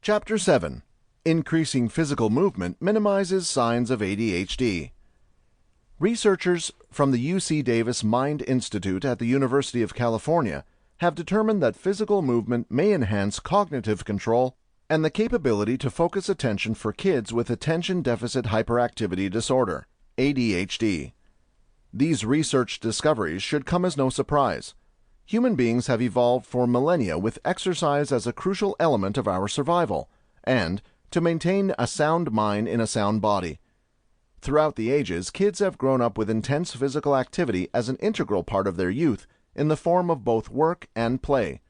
Chapter 7. Increasing physical movement minimizes signs of ADHD. Researchers from the UC Davis Mind Institute at the University of California have determined that physical movement may enhance cognitive control and the capability to focus attention for kids with attention deficit hyperactivity disorder, ADHD. These research discoveries should come as no surprise. Human beings have evolved for millennia with exercise as a crucial element of our survival, and to maintain a sound mind in a sound body. Throughout the ages, kids have grown up with intense physical activity as an integral part of their youth in the form of both work and play.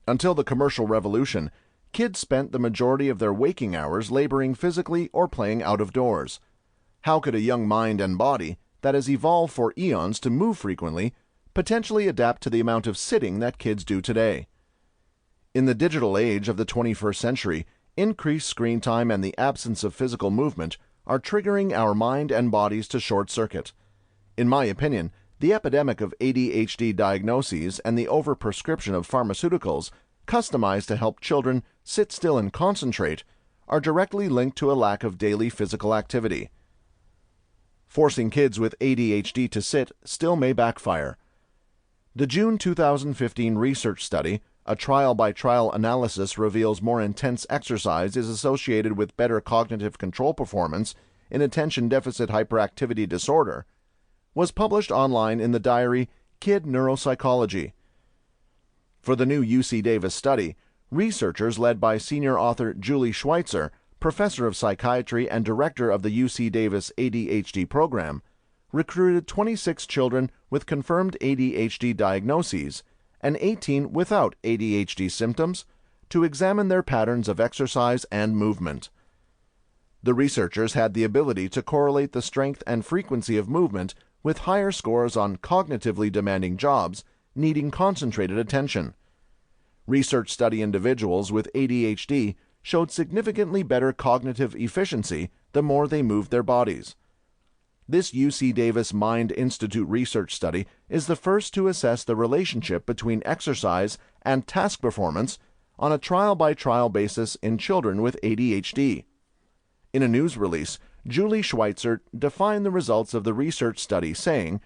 Until the commercial revolution, kids spent the majority of their waking hours laboring physically or playing out of doors. How could a young mind and body that has evolved for eons to move frequently potentially adapt to the amount of sitting that kids do today? In the digital age of the 21st century, increased screen time and the absence of physical movement are triggering our mind and bodies to short-circuit. In my opinion, the epidemic of ADHD diagnoses and the overprescription of pharmaceuticals customized to help children sit still and concentrate are directly linked to a lack of daily physical activity. Forcing kids with ADHD to sit still may backfire. The June 2015 research study, a trial-by-trial analysis, reveals more intense exercise is associated with better cognitive control performance in attention deficit hyperactivity disorder, was published online in the diary Kid Neuropsychology. For the new UC Davis study, researchers led by senior author Julie Schweitzer, professor of psychiatry and director of the UC Davis ADHD program, recruited 26 children with confirmed ADHD diagnoses and 18 without ADHD symptoms to examine their patterns of exercise and movement. The researchers had the ability to correlate the strength and frequency of movement with higher scores on cognitively demanding jobs needing concentrated attention. Research study individuals with ADHD showed significantly better cognitive efficiency the more they moved their bodies. This UC Davis Mind Institute research study is the first to assess the relationship between exercise and task performance on a trial-by-trial basis in children with ADHD. In a news release, Julie Schweitzer defined the results of the research study, saying,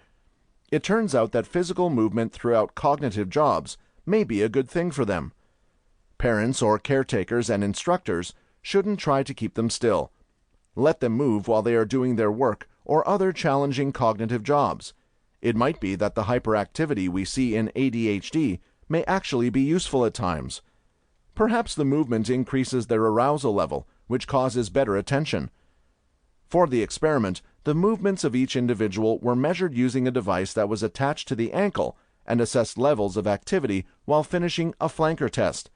"It turns out that physical movement throughout cognitive jobs may be a good thing for them. Parents or caretakers and instructors shouldn't try to keep them still. Let them move while they are doing their work or other challenging cognitive jobs. It might be that the hyperactivity we see in ADHD may actually be useful at times. Perhaps the movement increases their arousal level, which causes better attention." For the experiment, the movements of each individual were measured using a device that was attached to the ankle and assessed levels of activity while finishing a flanker test,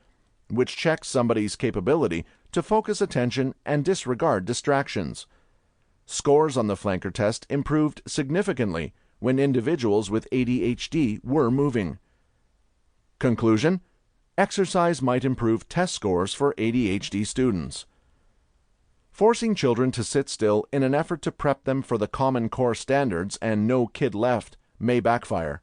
which checks somebody's capability to focus attention and disregard distractions. Scores on the flanker test improved significantly when individuals with ADHD were moving. Conclusion: exercise might improve test scores for ADHD students. Forcing children to sit still in an effort to prep them for the Common Core standards and No Kid Left may backfire.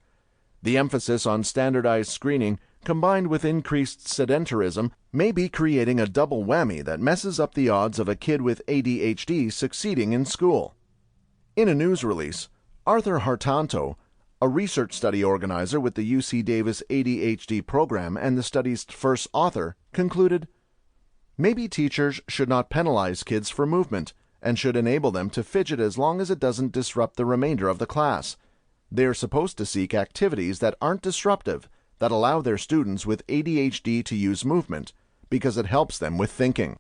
The emphasis on standardized screening combined with increased sedentarism may be creating a double whammy that messes up the odds of a kid with ADHD succeeding in school. In a news release, Arthur Hartanto, a research study organizer with the UC Davis ADHD program and the study's first author, concluded, "Maybe teachers should not penalize kids for movement and should enable them to fidget as long as it doesn't disrupt the remainder of the class. They are supposed to seek activities that aren't disruptive, that allow their students with ADHD to use movement, because it helps them with thinking."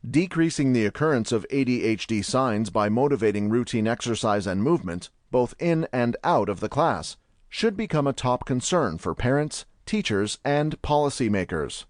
Decreasing the occurrence of ADHD signs by motivating routine exercise and movement, both in and out of the class, should become a top concern for parents, teachers, and policymakers.